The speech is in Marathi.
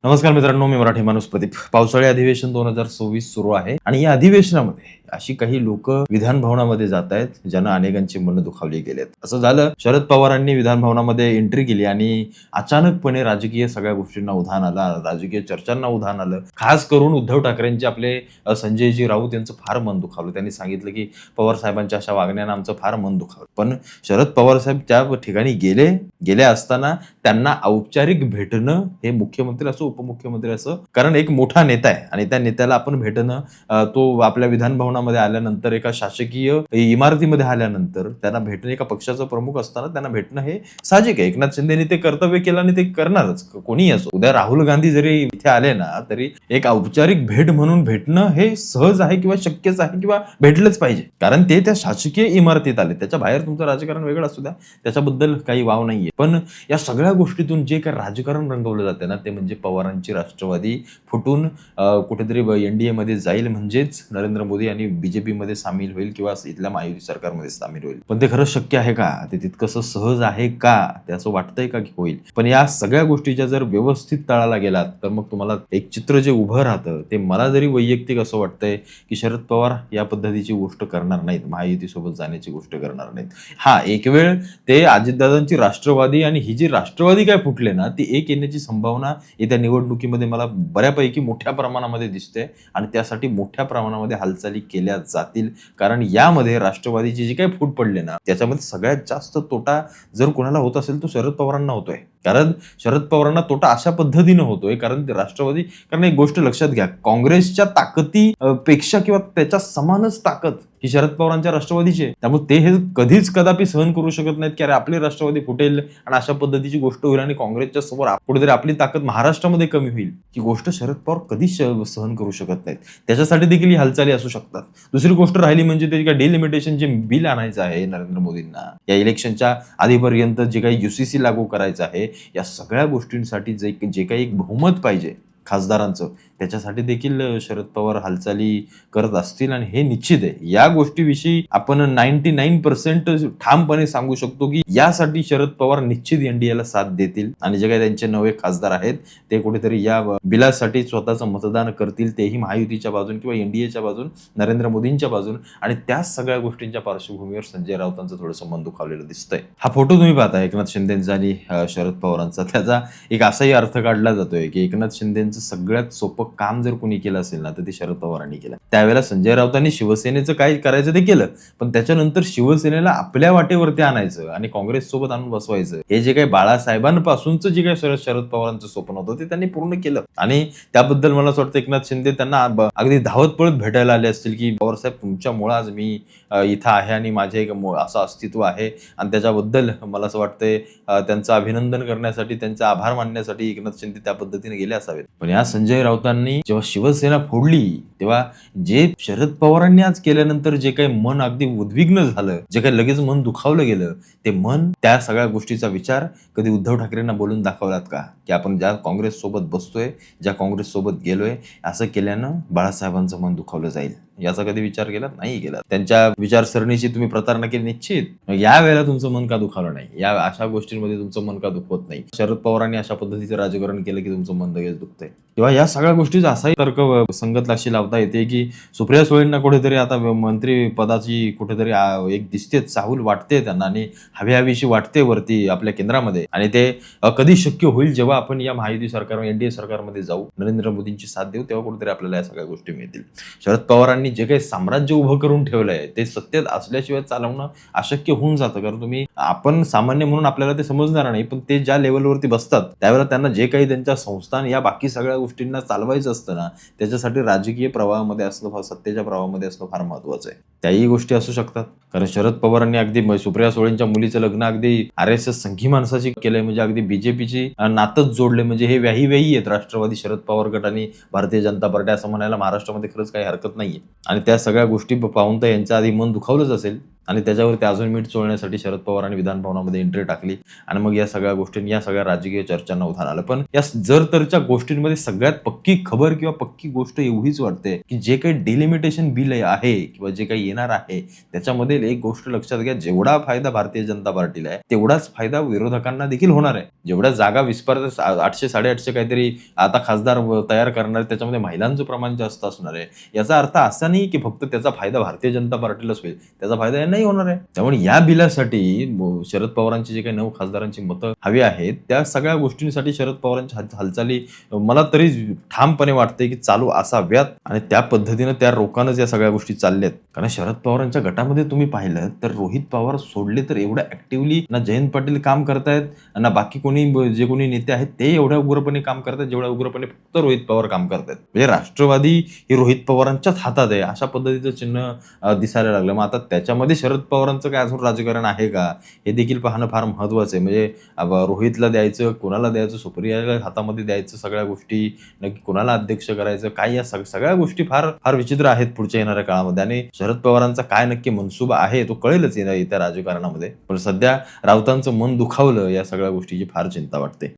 नमस्कार मित्रांनो, मी मराठी माणूस प्रदीप. पावसाळी अधिवेशन 2024 सुरू आहे आणि या अधिवेशनामध्ये अशी काही लोक विधान भवनामध्ये जात आहेत ज्यांना अनेकांची मनं दुखावली गेलेत. असं झालं, शरद पवारांनी विधान भवनामध्ये एंट्री केली आणि अचानकपणे राजकीय सगळ्या गोष्टींना उधाण आलं, राजकीय चर्चांना उधाण आलं. खास करून उद्धव ठाकरेंचे आपले संजयजी राऊत यांचं फार मन दुखावलं. त्यांनी सांगितलं की पवार साहेबांच्या अशा वागण्यानं आमचं फार मन दुखावलं. पण शरद पवार साहेब त्या ठिकाणी गेले असताना त्यांना औपचारिक भेटणं, हे मुख्यमंत्री असो उपमुख्यमंत्री असो, कारण एक मोठा नेता आहे आणि त्या नेत्याला आपण भेटणं, तो आपल्या विधान भवनामध्ये आल्यानंतर, एका शासकीय इमारतीमध्ये आल्यानंतर त्यांना भेटणं, एका पक्षाचा प्रमुख असताना त्यांना भेटणं हे साहजिक आहे. एकनाथ शिंदेनी ते कर्तव्य केलं आणि ते करणारच, कोणीही असो. उद्या राहुल गांधी जरी इथे आले ना, तरी एक औपचारिक भेट म्हणून भेटणं हे सहज आहे किंवा शक्यच आहे किंवा भेटलंच पाहिजे, कारण ते त्या शासकीय इमारतीत आले. त्याच्या बाहेर तुमचं राजकारण वेगळं असू द्या, त्याच्याबद्दल काही वाव नाहीये. पण या सगळ्या गोष्टीतून जे काही राजकारण रंगवलं जाते ना, ते म्हणजे पवारांची राष्ट्रवादी फुटून कुठेतरी एनडीए मध्ये जाईल, म्हणजेच नरेंद्र मोदी आणि बीजेपी मध्ये सामील होईल किंवा इथल्या महायुती सरकारमध्ये सामील होईल. पण ते खरं शक्य आहे का? ते तितकंसं सहज आहे का? ते असं वाटतंय का की होईल? पण या सगळ्या गोष्टीच्या जर व्यवस्थित तळाला गेलात तर मग तुम्हाला एक चित्र जे उभं राहतं, ते मला जरी वैयक्तिक असं वाटतंय की शरद पवार या पद्धतीची गोष्ट करणार नाहीत, महायुती सोबत जाण्याची गोष्ट करणार नाहीत. हा, एक वेळ ते अजितदादांची राष्ट्रवादी आणि ही जी राष्ट्रवादी काय फुटले ना, ती एक येण्याची संभावना येत्या निवडणुकीमध्ये मला बऱ्यापैकी मोठ्या प्रमाणामध्ये दिसते आणि त्यासाठी मोठ्या प्रमाणामध्ये हालचाली केल्या जातील. कारण यामध्ये राष्ट्रवादीची जी काही फूट पडली ना, त्याच्यामध्ये सगळ्यात जास्त तोटा जर कोणाला होत असेल तो शरद पवारांना होतोय. कारण शरद पवारांना तोटा अशा पद्धतीने होतोय, कारण राष्ट्रवादी, कारण एक गोष्ट लक्षात घ्या, काँग्रेसच्या ताकदी पेक्षा किंवा त्याच्या समानच ताकद ही शरद पवारांच्या राष्ट्रवादीची आहे. त्यामुळे ते हे कधीच कदापि सहन करू शकत नाहीत की अरे आपली राष्ट्रवादी फुटेल आणि अशा पद्धतीची गोष्ट होईल आणि काँग्रेसच्या समोर कुठेतरी आपली ताकद महाराष्ट्रामध्ये कमी होईल, ही गोष्ट शरद पवार कधीच सहन करू शकत नाहीत. त्याच्यासाठी देखील ही हालचाली असू शकतात. दुसरी गोष्ट राहिली म्हणजे ते डिलिमिटेशन जे बिल आणायचं आहे नरेंद्र मोदींना या इलेक्शनच्या आधीपर्यंत, जे काही युसीसी लागू करायचं आहे, या सगळ्या गोष्टींसाठी जे काही एक बहुमत पाहिजे खासदारांचं, त्याच्यासाठी देखील शरद पवार हालचाली करत असतील आणि हे निश्चित आहे. या गोष्टीविषयी आपण 99% ठामपणे सांगू शकतो की यासाठी शरद पवार निश्चित एनडीएला साथ देतील आणि जे काही त्यांचे नवे खासदार आहेत ते कुठेतरी या बिलासाठी स्वतःचं मतदान करतील, तेही महायुतीच्या बाजून किंवा एनडीएच्या बाजून, नरेंद्र मोदींच्या बाजून. आणि त्या सगळ्या गोष्टींच्या पार्श्वभूमीवर संजय राऊतांचं थोडंसं मन दुखावलेलं दिसतंय. हा फोटो तुम्ही पाहता एकनाथ शिंदेचा आणि शरद पवारांचा, त्याचा एक असाही अर्थ काढला जातोय की एकनाथ शिंदेचं सगळ्यात सोपं काम जर कोणी केलं असेल ना, तर ते शरद पवारांनी केलं. त्यावेळेला संजय राऊतांनी शिवसेनेचं काय करायचं ते केलं, पण त्याच्यानंतर शिवसेनेला आपल्या वाटेवरती आणायचं आणि काँग्रेस सोबत आणून बसवायचं, हे जे काही बाळासाहेबांपासूनच जे काही शरद पवारांचं स्वप्न होतं ते त्यांनी पूर्ण केलं. आणि त्याबद्दल मला असं वाटतं एकनाथ शिंदे त्यांना अगदी धावत पळत भेटायला आले असतील की पवारसाहेब, तुमच्यामुळे आज मी इथं आहे आणि माझे एक असं अस्तित्व आहे, आणि त्याच्याबद्दल मला असं वाटतंय त्यांचं अभिनंदन करण्यासाठी, त्यांचा आभार मानण्यासाठी एकनाथ शिंदे त्या पद्धतीने गेले असावेत. पण या संजय राऊतांनी जेव्हा शिवसेना फोडली, तेव्हा जे शरद पवारांनी आज केल्यानंतर जे काही मन अगदी उद्विग्न झालं, जे काही लगेच मन दुखावलं गेलं, ते मन, त्या सगळ्या गोष्टीचा विचार कधी उद्धव ठाकरेंना बोलून दाखवलात का की आपण ज्या काँग्रेस सोबत बसतोय, ज्या काँग्रेस सोबत गेलोय, असं केल्यानं बाळासाहेबांचं मन दुखावलं जाईल, याचा कधी विचार केला? नाही केला. त्यांच्या विचारसरणीची तुम्ही प्रतारणा केली निश्चित. या वेळेला तुमचं मन का दुखावलं नाही? या अशा गोष्टींमध्ये तुमचं मन का दुखवत नाही? शरद पवारांनी अशा पद्धतीचं राजकारण केलं की तुमचं मन लगेच दुखतंय. किंवा या सगळ्या गोष्टीचा असाही तर्क संगत अशी लावता येते की सुप्रिया सुळेंना कुठेतरी आता मंत्री पदाची कुठेतरी एक दिसते, चाहूल वाटते त्यांना आणि हवी वाटते वरती आपल्या केंद्रामध्ये, आणि ते कधी शक्य होईल जेव्हा आपण या महायुती सरकार, एनडीए सरकारमध्ये जाऊ, नरेंद्र मोदींची साथ देऊ, तेव्हा कुठेतरी आपल्याला या सगळ्या गोष्टी मिळतील. शरद पवारांनी जे काही साम्राज्य उभं करून ठेवलंय ते सत्तेत असल्याशिवाय चालवणं अशक्य होऊन जातं, कारण आपण सामान्य म्हणून आपल्याला ते समजणार नाही, पण ते ज्या लेवलवरती बसतात त्यावेळेला त्यांना जे काही त्यांच्या संस्थान या बाकी सगळ्या गोष्टींना चालवायचं असतं ना, त्याच्यासाठी राजकीय प्रवाहामध्ये असणं, सत्तेच्या प्रवाहामध्ये असणं फार महत्वाचं आहे. त्याही गोष्टी असू शकतात, कारण शरद पवारांनी अगदी सुप्रिया सुळेंच्या मुलीचं लग्न अगदी RSS संघी माणसाची केलंय, म्हणजे अगदी बीजेपीची नातच जोडले, म्हणजे हे व्याही आहेत राष्ट्रवादी, शरद पवार गट आणि भारतीय जनता पार्टी, असं म्हणायला महाराष्ट्रामध्ये खरंच काही हरकत नाहीये. आणि त्या सगळ्या गोष्टी पाहून तर यांच्या आधी मन दुखावलंच असेल आणि त्याच्यावरती अजून मीठ चोळण्यासाठी शरद पवारांनी विधान भवनामध्ये एंट्री टाकली आणि मग या सगळ्या गोष्टी, या सगळ्या राजकीय चर्चांना उधाण आलं. पण या जर तरच्या गोष्टींमध्ये सगळ्यात पक्की खबर किंवा पक्की गोष्ट एवढीच वाटते की जे काही डिलिमिटेशन बिल आहे किंवा जे काही येणार आहे त्याच्यामध्ये एक गोष्ट लक्षात घ्या, जेवढा फायदा भारतीय जनता पार्टीला आहे तेवढाच फायदा विरोधकांना देखील होणार आहे. जेवढ्या जागा विस्तारत 800-850 काहीतरी आता खासदार तयार करणार, त्याच्यामध्ये महिलांचं प्रमाण जास्त असणार आहे. याचा अर्थ असा नाही की फक्त त्याचा फायदा भारतीय जनता पार्टीलाच होईल, त्याचा फायदा नाही होणार आहे. त्यामुळे या बिलासाठी शरद पवारांची जे काही 9 खासदारांची मतं हवी आहेत त्या सगळ्या गोष्टींसाठी शरद पवारांच्या हालचाली मला तरी ठामपणे वाटते की चालू असाव्यात आणि त्या पद्धतीनं त्या रोखानच या सगळ्या गोष्टी चालल्यात. कारण शरद पवारांच्या गटामध्ये तुम्ही पाहिलं तर रोहित पवार सोडले तर एवढ्या ऍक्टिव्हली ना जयंत पाटील काम करतायत ना बाकी कोणी जे कोणी नेते आहेत ते एवढ्या उग्रपणे काम करतात जेवढ्या उग्रपणे फक्त रोहित पवार काम करतात. म्हणजे राष्ट्रवादी ही रोहित पवारांच्याच हातात आहे अशा पद्धतीचं चिन्ह दिसायला लागलं. मग आता त्याच्यामध्ये शरद पवारांचं काय अजून राजकारण आहे का हे देखील पाहणं फार महत्वाचं आहे. म्हणजे रोहितला द्यायचं, कोणाला द्यायचं, सुप्रियाला हातामध्ये द्यायचं, सगळ्या गोष्टी नक्की कोणाला अध्यक्ष करायचं काय, या सगळ्या गोष्टी फार फार विचित्र आहेत पुढच्या येणाऱ्या काळामध्ये. आणि शरद पवारांचा काय नक्की मनसुबा आहे तो कळेलच येत्या राजकारणामध्ये. पण सध्या राऊतांचं मन दुखावलं या सगळ्या गोष्टीची फार चिंता वाटते.